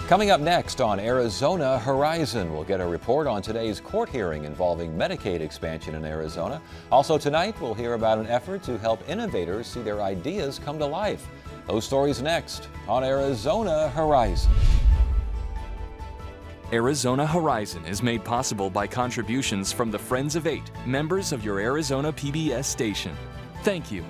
Coming up next on Arizona Horizon, we'll get a report on today's court hearing involving Medicaid expansion in Arizona. Also tonight, we'll hear about an effort to help innovators see their ideas come to life. Those stories next on Arizona Horizon. Arizona Horizon is made possible by contributions from the Friends of Eight, members of your Arizona PBS station. Thank you.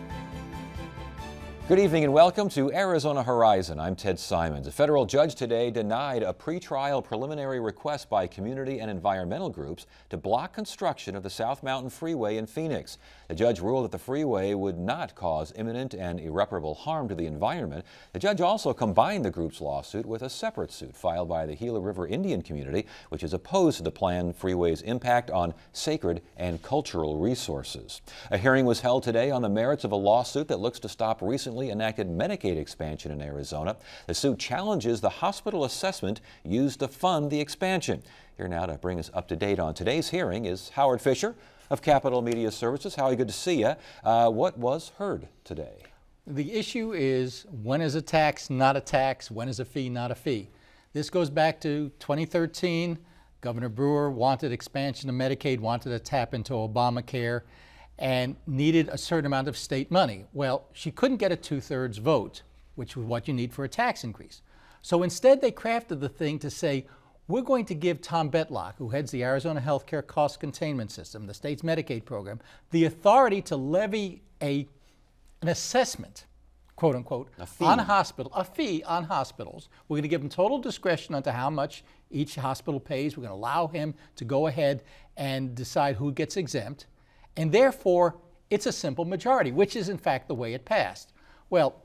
Good evening and welcome to Arizona Horizon. I'm Ted Simons. A federal judge today denied a pretrial preliminary request by community and environmental groups to block construction of the South Mountain Freeway in Phoenix. The judge ruled that the freeway would not cause imminent and irreparable harm to the environment. The judge also combined the group's lawsuit with a separate suit filed by the Gila River Indian community, which is opposed to the planned freeway's impact on sacred and cultural resources. A hearing was held today on the merits of a lawsuit that looks to stop recently enacted Medicaid expansion in Arizona. The suit challenges the hospital assessment used to fund the expansion. Here now to bring us up to date on today's hearing is Howard Fisher of Capital Media Services. Howie, good to see you. What was heard today? The issue is, when is a tax not a tax? When is a fee not a fee? This goes back to 2013. Governor Brewer wanted expansion of Medicaid, wanted to tap into Obamacare, and needed a certain amount of state money. Well, she couldn't get a 2/3 vote, which is what you need for a tax increase. So instead they crafted the thing to say, we're going to give Tom Betlock, who heads the Arizona Healthcare Cost Containment System, the state's Medicaid program, the authority to levy an assessment, quote unquote, a fee on hospitals. We're going to give him total discretion onto how much each hospital pays. We're going to allow him to go ahead and decide who gets exempt. And therefore, it's a simple majority, which is in fact the way it passed. Well,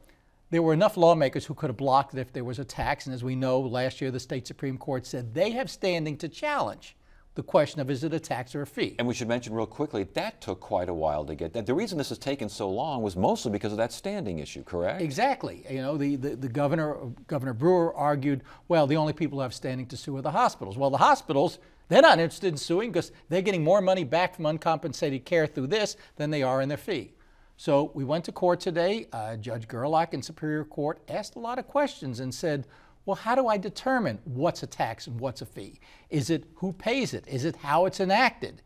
there were enough lawmakers who could have blocked it if there was a tax, and as we know, last year the state Supreme Court said they have standing to challenge the question of is it a tax or a fee. And we should mention real quickly, that took quite a while to get that. The reason this has taken so long was mostly because of that standing issue, correct? Exactly. You know, the Governor Brewer argued, well, the only people who have standing to sue are the hospitals. Well, the hospitals, they're not interested in suing because they're getting more money back from uncompensated care through this than they are in their fee. So we went to court today. Judge Gerlach in Superior Court asked a lot of questions and said, well, how do I determine what's a tax and what's a fee? Is it who pays it? Is it how it's enacted?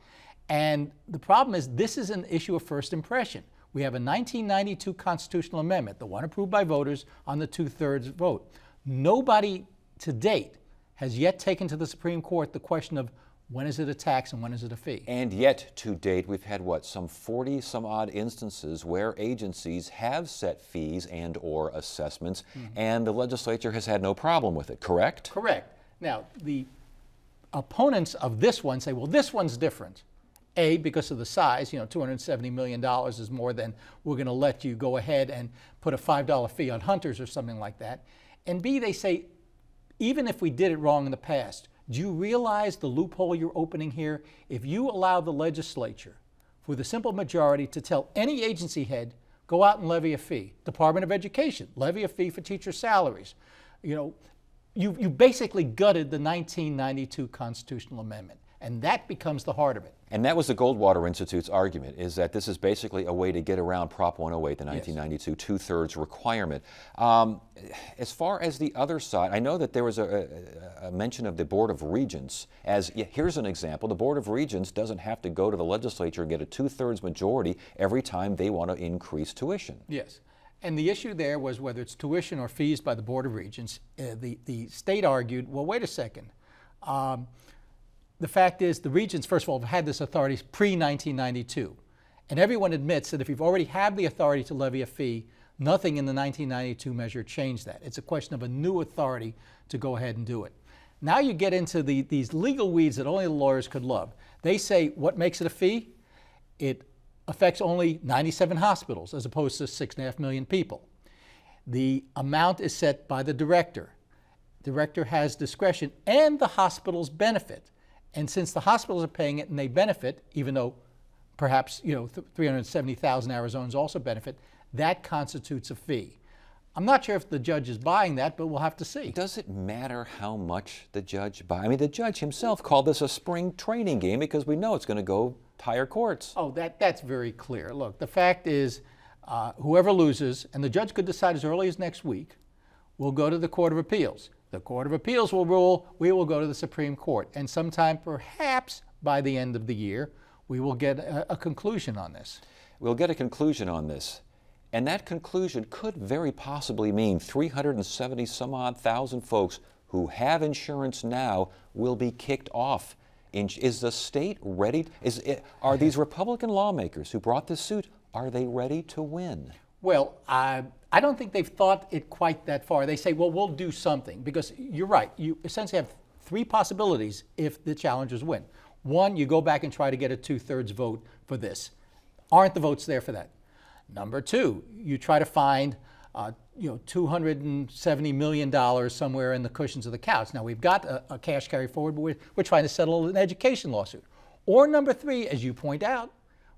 And the problem is this is an issue of first impression. We have a 1992 constitutional amendment, the one approved by voters on the 2/3 vote. Nobody to date has yet taken to the Supreme Court the question of when is it a tax and when is it a fee? And yet, to date, we've had, what, some 40 some odd instances where agencies have set fees and or assessments, and the legislature has had no problem with it, correct? Correct. Now, the opponents of this one say, well, this one's different. A, because of the size, you know, $270 million is more than we're going to let you go ahead and put a $5 fee on hunters or something like that. And B, they say, even if we did it wrong in the past, do you realize the loophole you're opening here? If you allow the legislature, with a simple majority, to tell any agency head, go out and levy a fee. Department of Education, levy a fee for teacher salaries. You know, you basically gutted the 1992 constitutional amendment. And that becomes the heart of it. And that was the Goldwater Institute's argument, is that this is basically a way to get around Prop 108, the 1992 2/3 requirement. As far as the other side, I know that there was a mention of the Board of Regents as, here's an example, the Board of Regents doesn't have to go to the legislature and get a 2/3 majority every time they want to increase tuition. Yes. And the issue there was whether it's tuition or fees by the Board of Regents. The state argued, well, wait a second. The fact is the regents, first of all, have had this authority pre-1992. And everyone admits that if you've already had the authority to levy a fee, nothing in the 1992 measure changed that. It's a question of a new authority to go ahead and do it. Now you get into these legal weeds that only the lawyers could love. They say, what makes it a fee? It affects only 97 hospitals as opposed to 6.5 million people. The amount is set by the director. The director has discretion and the hospitals benefit. And since the hospitals are paying it and they benefit, even though perhaps 370,000 Arizonans also benefit, that constitutes a fee. I'm not sure if the judge is buying that, but we'll have to see. Does it matter how much the judge buys? I mean, the judge himself called this a spring training game because we know it's going to go higher courts. Oh, that's very clear. Look, the fact is, whoever loses, and the judge could decide as early as next week, will go to the Court of Appeals. The Court of Appeals will rule, we will go to the Supreme Court. And sometime perhaps by the end of the year, we will get a conclusion on this. We'll get a conclusion on this. And that conclusion could very possibly mean 370 some odd thousand folks who have insurance now will be kicked off. Is the state ready? Are these Republican lawmakers who brought this suit, are they ready to win? Well, I don't think they've thought it quite that far. They say, well, we'll do something. Because you're right. You essentially have three possibilities if the challengers win. One, you go back and try to get a 2/3 vote for this. Aren't the votes there for that? Number two, you try to find $270 million somewhere in the cushions of the couch. Now, we've got a cash carry forward, but we're trying to settle an education lawsuit. Or number three, as you point out,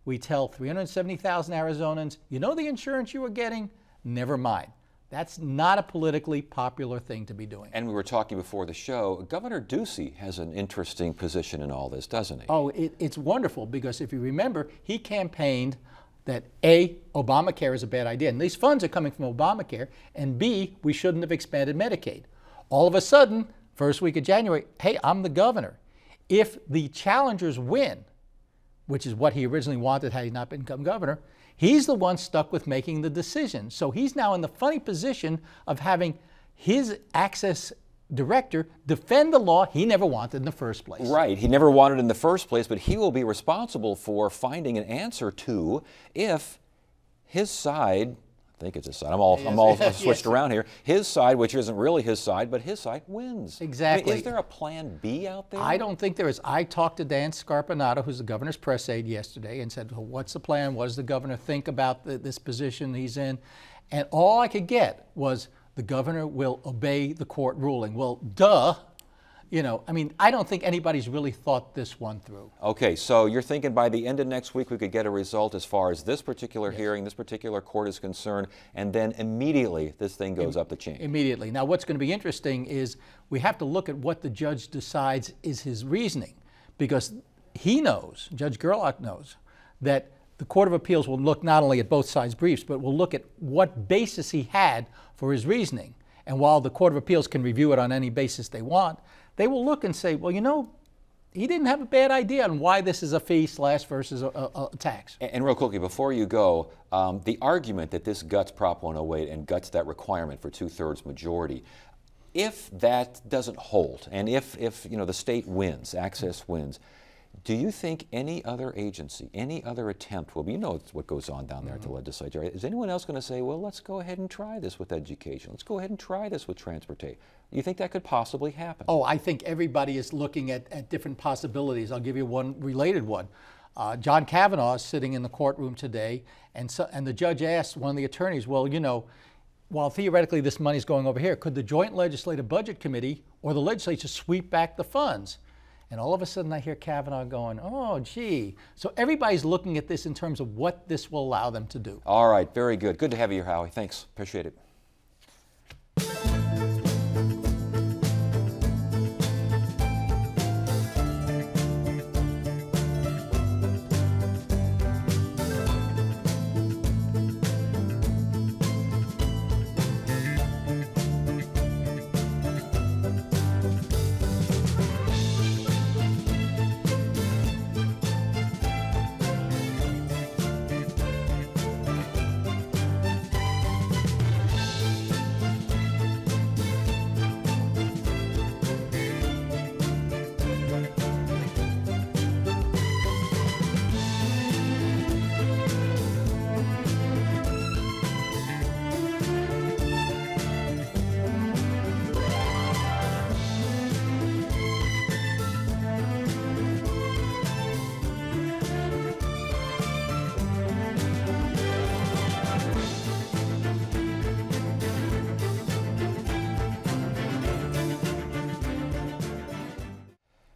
we tell 370,000 Arizonans, you know the insurance you were getting? Never mind. That's not a politically popular thing to be doing. And we were talking before the show, Governor Ducey has an interesting position in all this, doesn't he? Oh, it's wonderful, because if you remember, he campaigned that A, Obamacare is a bad idea, and these funds are coming from Obamacare, and B, we shouldn't have expanded Medicaid. All of a sudden, first week of January, hey, I'm the governor. If the challengers win, which is what he originally wanted had he not become governor, he's the one stuck with making the decision. So he's now in the funny position of having his access director defend the law he never wanted in the first place. Right, he never wanted in the first place, but he will be responsible for finding an answer to if his side, I think it's his side, I'm all switched around here, his side, which isn't really his side, but his side wins. Exactly. I mean, is there a plan B out there? I don't think there is. I talked to Dan Scarpinato, who's the governor's press aide, yesterday, and said, well, what's the plan? What does the governor think about this position he's in? And all I could get was, the governor will obey the court ruling. Well, duh. I mean, I don't think anybody's really thought this one through. Okay, so you're thinking by the end of next week we could get a result as far as this particular hearing, this particular court is concerned, and then immediately this thing goes up the chain. Immediately. Now, what's going to be interesting is we have to look at what the judge decides is his reasoning, because he knows, Judge Gerlach knows, that the Court of Appeals will look not only at both sides' briefs, but will look at what basis he had for his reasoning. And while the Court of Appeals can review it on any basis they want, they will look and say, well, he didn't have a bad idea on why this is a fee versus a tax. And real quickly, before you go, the argument that this guts Prop 108 and guts that requirement for 2/3 majority, if that doesn't hold, and if the state wins, Access wins, do you think any other agency, any other attempt will be, what goes on down there at the legislature, is anyone else going to say, well, let's go ahead and try this with education, let's go ahead and try this with transportation? Do you think that could possibly happen? Oh, I think everybody is looking at different possibilities. I'll give you one related one. John Kavanaugh is sitting in the courtroom today, and the judge asked one of the attorneys, well, while theoretically this money is going over here, could the Joint Legislative Budget Committee or the legislature sweep back the funds? And all of a sudden I hear Kavanaugh going, oh, gee. So everybody's looking at this in terms of what this will allow them to do. All right, very good. Good to have you here, Howie. Thanks. Appreciate it.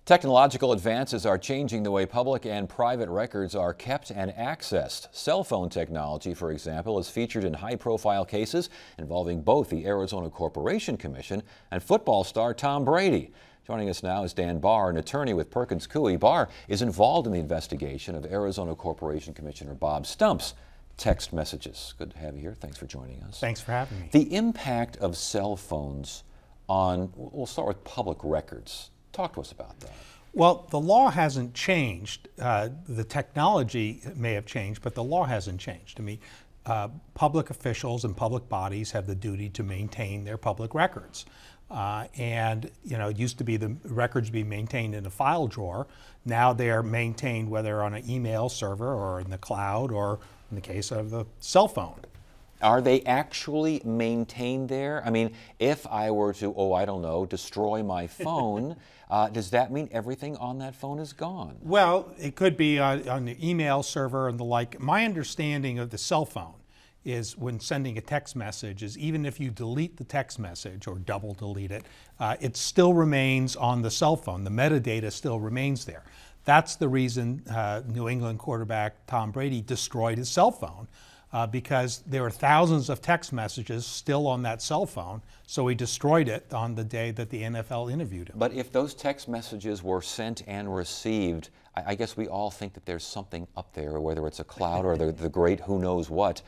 Technological advances are changing the way public and private records are kept and accessed. Cell phone technology, for example, is featured in high-profile cases involving both the Arizona Corporation Commission and football star Tom Brady. Joining us now is Dan Barr, an attorney with Perkins Coie. Barr is involved in the investigation of Arizona Corporation Commissioner Bob Stump's text messages. Good to have you here. Thanks for joining us. Thanks for having me. The impact of cell phones on, we'll start with public records. Talk to us about that. Well, the law hasn't changed. The technology may have changed, but the law hasn't changed. I mean, public officials and public bodies have the duty to maintain their public records. And it used to be the records be maintained in a file drawer. Now they are maintained whether on an email server or in the cloud or in the case of the cell phone. Are they actually maintained there? I mean, if I were to, I don't know, destroy my phone, does that mean everything on that phone is gone? Well, it could be on the email server and the like. My understanding of the cell phone is when sending a text message is even if you delete the text message or double delete it, it still remains on the cell phone. The metadata still remains there. That's the reason New England quarterback Tom Brady destroyed his cell phone. Because there were thousands of text messages still on that cell phone, so he destroyed it on the day that the NFL interviewed him. But if those text messages were sent and received, I guess we all think that there's something up there, whether it's a cloud or the great who knows what,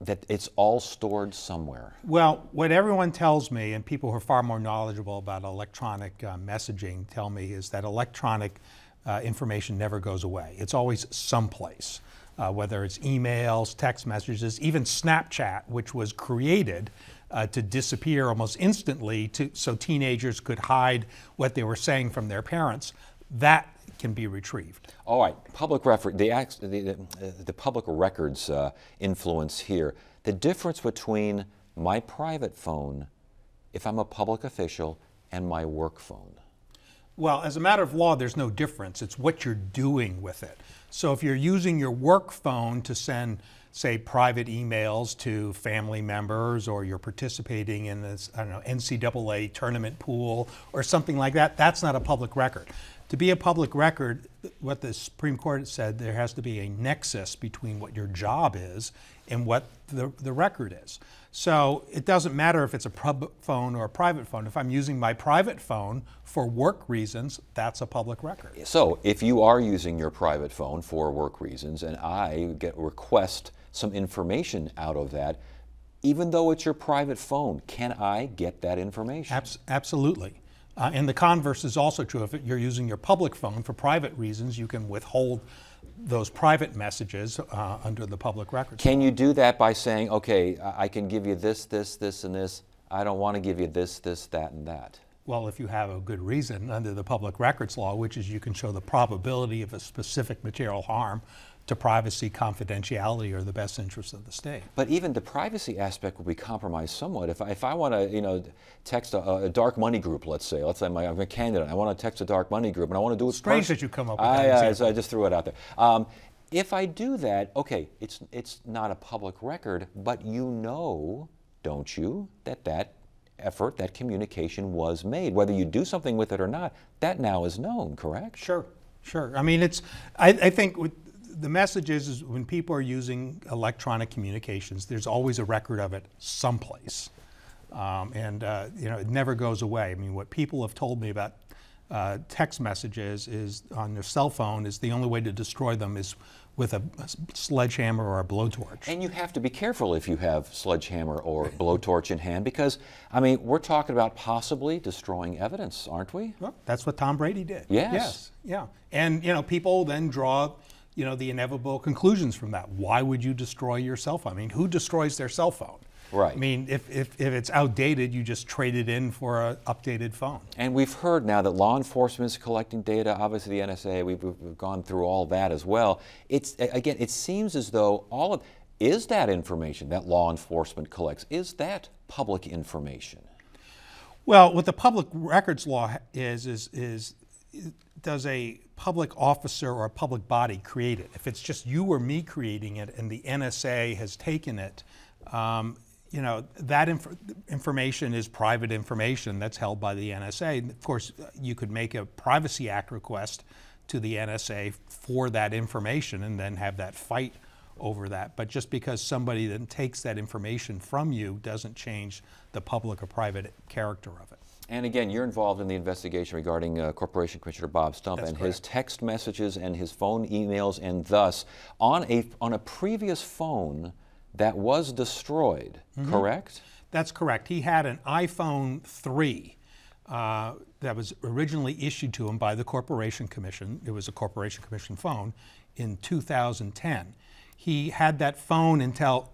that it's all stored somewhere. Well, what everyone tells me, and people who are far more knowledgeable about electronic messaging tell me, is that electronic information never goes away. It's always someplace. Whether it's emails, text messages, even Snapchat, which was created to disappear almost instantly so teenagers could hide what they were saying from their parents, that can be retrieved. All right, the public records influence here. The difference between my private phone, if I'm a public official, and my work phone. Well, as a matter of law, there's no difference. It's what you're doing with it. So if you're using your work phone to send, say, private emails to family members, or you're participating in this, I don't know, NCAA tournament pool or something like that, that's not a public record. To be a public record, what the Supreme Court said, there has to be a nexus between what your job is and what the record is. So it doesn't matter if it's a public phone or a private phone. If I'm using my private phone for work reasons, that's a public record. So if you are using your private phone for work reasons and I request some information out of that, even though it's your private phone, can I get that information? Absolutely. And the converse is also true. If you're using your public phone for private reasons, you can withhold those private messages under the public records. Can you do that by saying, okay, I can give you this, this, this, and this. I don't want to give you this, this, that, and that? Well, if you have a good reason under the public records law, which is you can show the probability of a specific material harm to privacy, confidentiality, or the best interests of the state. But even the privacy aspect will be compromised somewhat. If I want to, text a dark money group, let's say I'm a candidate, I want to text a dark money group, and I want to do it. Strange that you come up with that. I just threw it out there. If I do that, okay, it's not a public record, but don't you, that effort, that communication was made. Whether you do something with it or not, that now is known, correct? Sure. I mean, I think the message is when people are using electronic communications, there's always a record of it someplace. It never goes away. I mean, what people have told me about text messages is on their cell phone is the only way to destroy them is with a sledgehammer or a blowtorch. And you have to be careful if you have sledgehammer or blowtorch in hand because, I mean, we're talking about possibly destroying evidence, aren't we? Well, that's what Tom Brady did. Yes. Yeah. And, people then draw, the inevitable conclusions from that. Why would you destroy your cell phone? I mean, who destroys their cell phone? Right. I mean, if it's outdated, you just trade it in for an updated phone. And we've heard now that law enforcement is collecting data. Obviously, the NSA, we've gone through all that as well. It seems as though is that information that law enforcement collects, is that public information? Well, what the public records law is does a public officer or a public body create it? If it's just you or me creating it and the NSA has taken it, that information is private information that's held by the NSA. Of course, you could make a Privacy Act request to the NSA for that information and then have that fight over that. But just because somebody then takes that information from you doesn't change the public or private character of it. And again, you're involved in the investigation regarding Corporation Commissioner Bob Stump and his text messages and his phone emails, and thus on a previous phone that was destroyed, correct? That's correct. He had an iPhone 3 that was originally issued to him by the Corporation Commission. It was a Corporation Commission phone in 2010. He had that phone until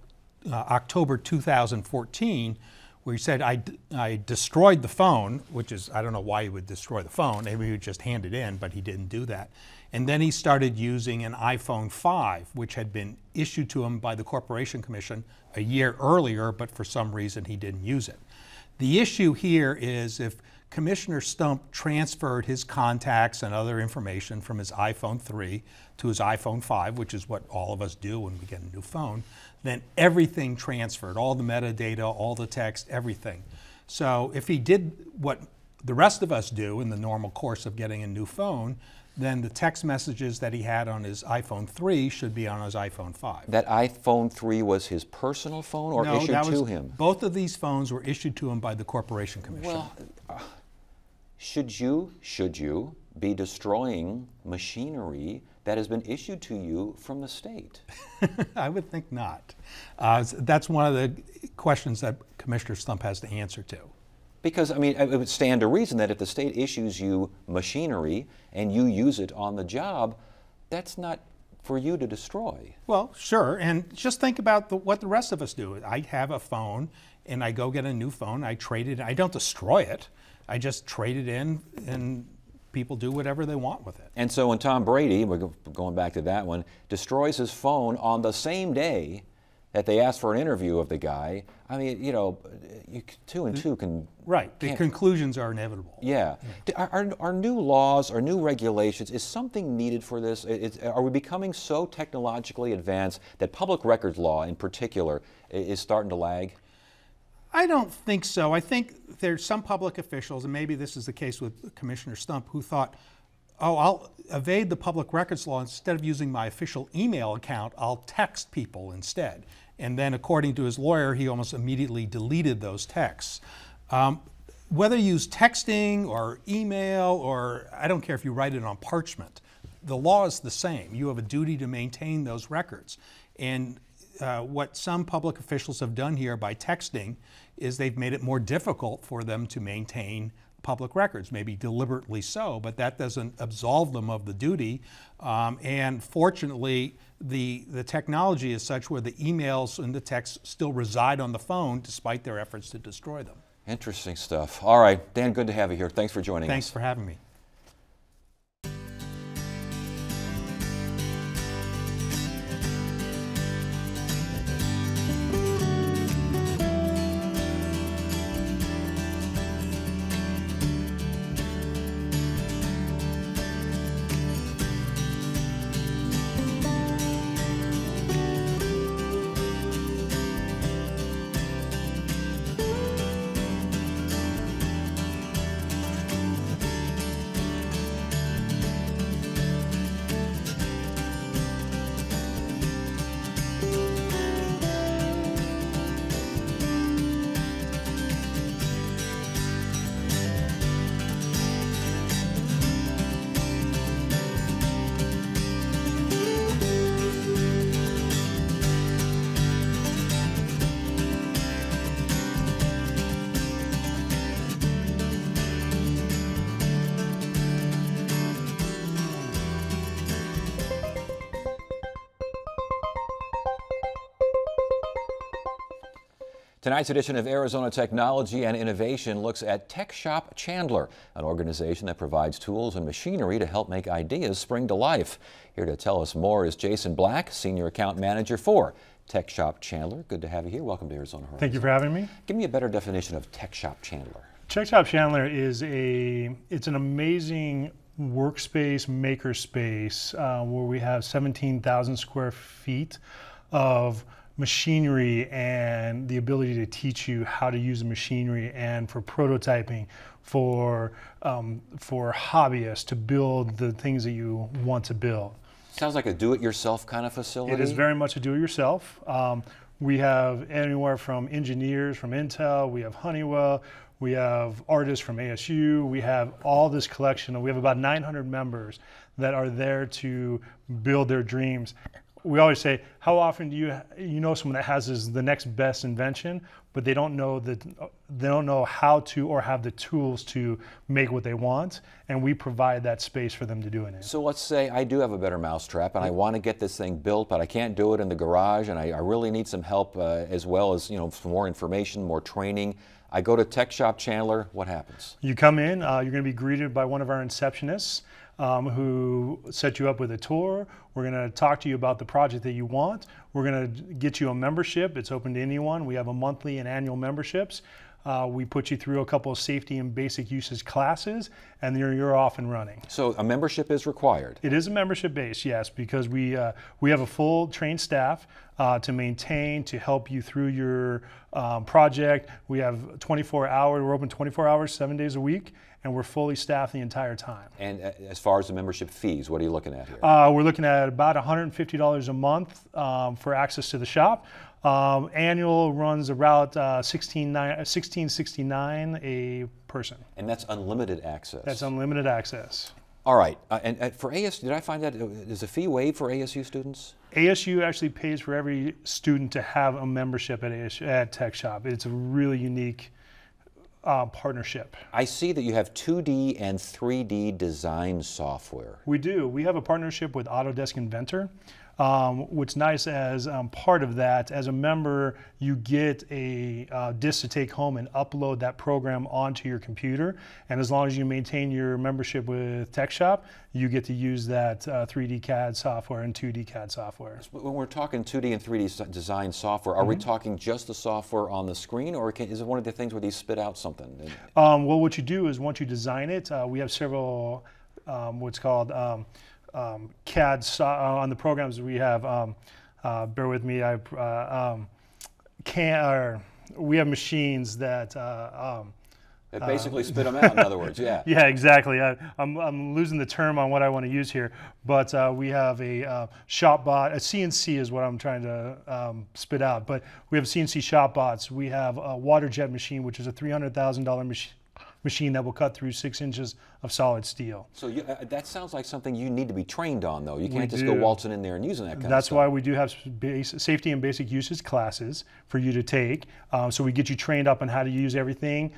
October 2014, where he said, I destroyed the phone, which is, I don't know why he would destroy the phone. Maybe he would just hand it in, but he didn't do that. And then he started using an iPhone 5, which had been issued to him by the Corporation Commission a year earlier, but for some reason he didn't use it. The issue here is if Commissioner Stump transferred his contacts and other information from his iPhone 3 to his iPhone 5, which is what all of us do when we get a new phone, then everything transferred, all the metadata, all the text, everything. So if he did what the rest of us do in the normal course of getting a new phone, then the text messages that he had on his iPhone 3 should be on his iPhone 5. That iPhone 3 was his personal phone or No, issued to him? Both of these phones were issued to him by the Corporation Commission. Well, should you be destroying machinery that has been issued to you from the state? I would think not. That's one of the questions that Commissioner Stump has to answer to. Because, I mean, it would stand to reason that if the state issues you machinery and you use it on the job, that's not for you to destroy. Well, sure, and just think about what the rest of us do. I have a phone, and I go get a new phone. I trade it. I don't destroy it. I just trade it in, and people do whatever they want with it. And so when Tom Brady, we're going back to that one, destroys his phone on the same day that they asked for an interview of the guy, I mean, you know, two and two can... Right, the conclusions are inevitable. Yeah. Are new laws or new regulations, is something needed for this? Are we becoming so technologically advanced that public records law in particular is starting to lag? I don't think so. I think there's some public officials, and maybe this is the case with Commissioner Stump, who thought, oh, I'll evade the public records law. Instead of using my official email account, I'll text people instead. And then, according to his lawyer, he almost immediately deleted those texts. Whether you use texting or email, or I don't care if you write it on parchment, the law is the same. You have a duty to maintain those records. And what some public officials have done here by texting is they've made it more difficult for them to maintain public records, maybe deliberately so, but that doesn't absolve them of the duty. And fortunately, the technology is such where the emails and the texts still reside on the phone despite their efforts to destroy them. Interesting stuff. All right, Dan, good to have you here. Thanks for joining us. Thanks for having me. Tonight's edition of Arizona Technology and Innovation looks at Tech Shop Chandler, an organization that provides tools and machinery to help make ideas spring to life. Here to tell us more is Jason Black, Senior Account Manager for Tech Shop Chandler. Good to have you here. Welcome to Arizona Horizon. Thank you for having me. Give me a better definition of Tech Shop Chandler. Tech Shop Chandler is it's an amazing workspace, makerspace, where we have 17,000 square feet of machinery and the ability to teach you how to use the machinery, and for prototyping, for hobbyists to build the things that you want to build. Sounds like a do-it-yourself kind of facility. It is very much a do-it-yourself. We have anywhere from engineers from Intel, we have Honeywell, we have artists from ASU, we have all this collection, and we have about 900 members that are there to build their dreams. we always say, how often do you know someone that has the next best invention, but they don't know how to or have the tools to make what they want, and we provide that space for them to do it in. So let's say I do have a better mousetrap and I want to get this thing built, but I can't do it in the garage, and I really need some help as well as, you know, some more information, more training. I go to Tech Shop Chandler. What happens? You come in, you're going to be greeted by one of our receptionists who set you up with a tour. We're going to talk to you about the project that you want. We're going to get you a membership. It's open to anyone. We have a monthly and annual memberships. We put you through a couple of safety and basic usage classes, and you're off and running. So a membership is required? It is a membership base, yes, because we have a full trained staff to maintain, to help you through your project. We have 24 hours, we're open 24 hours, 7 days a week, and we're fully staffed the entire time. And as far as the membership fees, what are you looking at here? We're looking at about $150 a month for access to the shop. Annual runs about $16.69 a person. And that's unlimited access? That's unlimited access. All right. And for ASU, did I find that, is a fee waived for ASU students? ASU actually pays for every student to have a membership at Tech Shop. It's a really unique partnership. I see that you have 2D and 3D design software. We do. We have a partnership with Autodesk Inventor. What's nice as part of that, as a member, you get a disk to take home and upload that program onto your computer. And as long as you maintain your membership with Tech Shop, you get to use that 3D CAD software and 2D CAD software. When we're talking 2D and 3D design software, are we talking just the software on the screen, or is it one of the things where you spit out something? Well, what you do is once you design it, we have several what's called CAD on the programs we have. Bear with me. We have machines that It basically spit them out, in other words, yeah. Yeah, exactly. I'm losing the term on what I want to use here, but we have a shop bot. A CNC is what I'm trying to spit out, but we have CNC shop bots. We have a water jet machine, which is a $300,000 machine that will cut through 6 inches of solid steel. So that sounds like something you need to be trained on, though. You can't just go waltzing in there and using that kind of stuff. That's why we do have safety and basic usage classes for you to take. So we get you trained up on how to use everything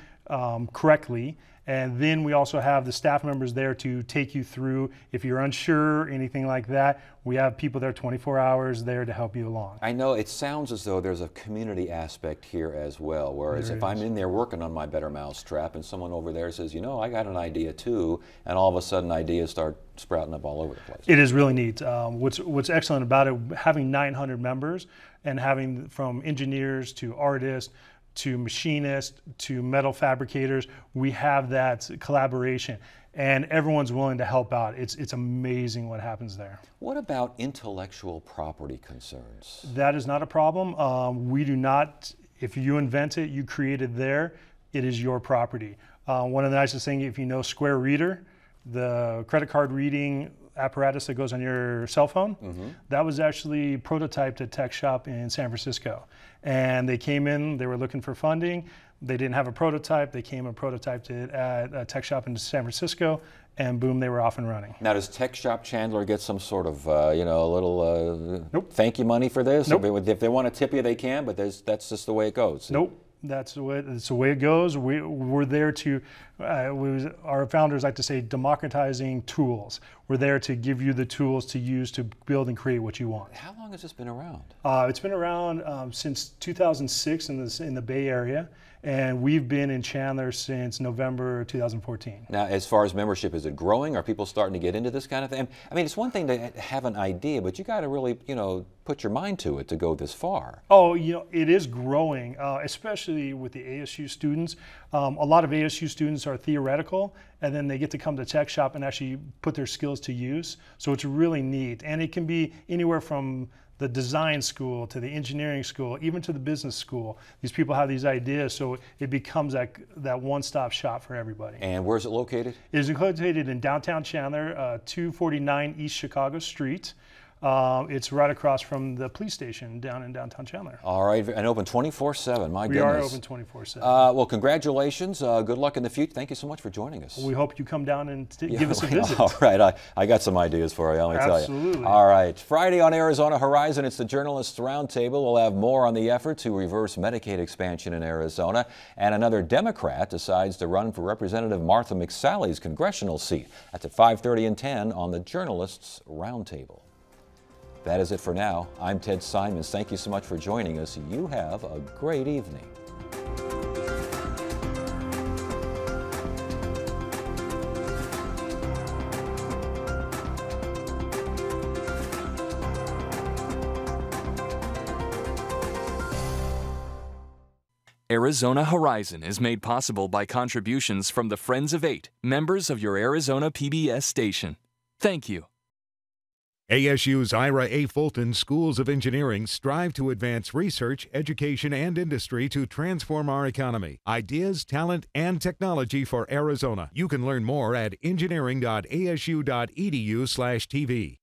correctly. And then we also have the staff members there to take you through. If you're unsure, anything like that, we have people there 24 hours there to help you along. I know it sounds as though there's a community aspect here as well, whereas if I'm in there working on my better mousetrap and someone over there says, you know, I got an idea too, and all of a sudden ideas start sprouting up all over the place. It is really neat. What's excellent about it, having 900 members and having from engineers to artists, to machinists, to metal fabricators, we have that collaboration, and everyone's willing to help out. It's amazing what happens there. What about intellectual property concerns? That is not a problem. We do not, if you invent it, you create it there, it is your property. One of the nicest things, if you know Square Reader, the credit card reading apparatus that goes on your cell phone, that was actually prototyped at Tech Shop in San Francisco. And they came in, they were looking for funding. They didn't have a prototype. They came and prototyped it at a Tech Shop in San Francisco, and boom, they were off and running. Now, does Tech Shop Chandler get some sort of, you know, a little Nope. thank you money for this? Nope. If they want to tip you, they can, but that's just the way it goes. Nope. That's the way it goes. We're there to, our founders like to say, democratizing tools. We're there to give you the tools to use to build and create what you want. How long has this been around? It's been around since 2006 in the Bay Area, and we've been in Chandler since November 2014. Now, as far as membership, is it growing? Are people starting to get into this kind of thing? I mean, it's one thing to have an idea, but you got to really, you know, put your mind to it to go this far. Oh, you know, it is growing, especially with the ASU students. A lot of ASU students are theoretical, and then they get to come to Tech Shop and actually put their skills to use. So it's really neat, and it can be anywhere from the design school to the engineering school, even to the business school. These people have these ideas, so it becomes that one-stop shop for everybody. And where's it located? It is located in downtown Chandler, 249 East Chicago Street. It's right across from the police station down in downtown Chandler. All right, and open 24/7. My We goodness. are open 24/7. Well, congratulations. Good luck in the future. Thank you so much for joining us. We hope you come down and give us a visit. All right, I got some ideas for you, let me tell you. Absolutely. All right, Friday on Arizona Horizon, it's the Journalists Roundtable. We'll have more on the effort to reverse Medicaid expansion in Arizona. And another Democrat decides to run for Representative Martha McSally's congressional seat. That's at 5:30 and 10 on the Journalists Roundtable. That is it for now. I'm Ted Simons. Thank you so much for joining us. You have a great evening. Arizona Horizon is made possible by contributions from the Friends of 8, members of your Arizona PBS station. Thank you. ASU's Ira A. Fulton Schools of Engineering strive to advance research, education, and industry to transform our economy. Ideas, talent, and technology for Arizona. You can learn more at engineering.asu.edu/TV.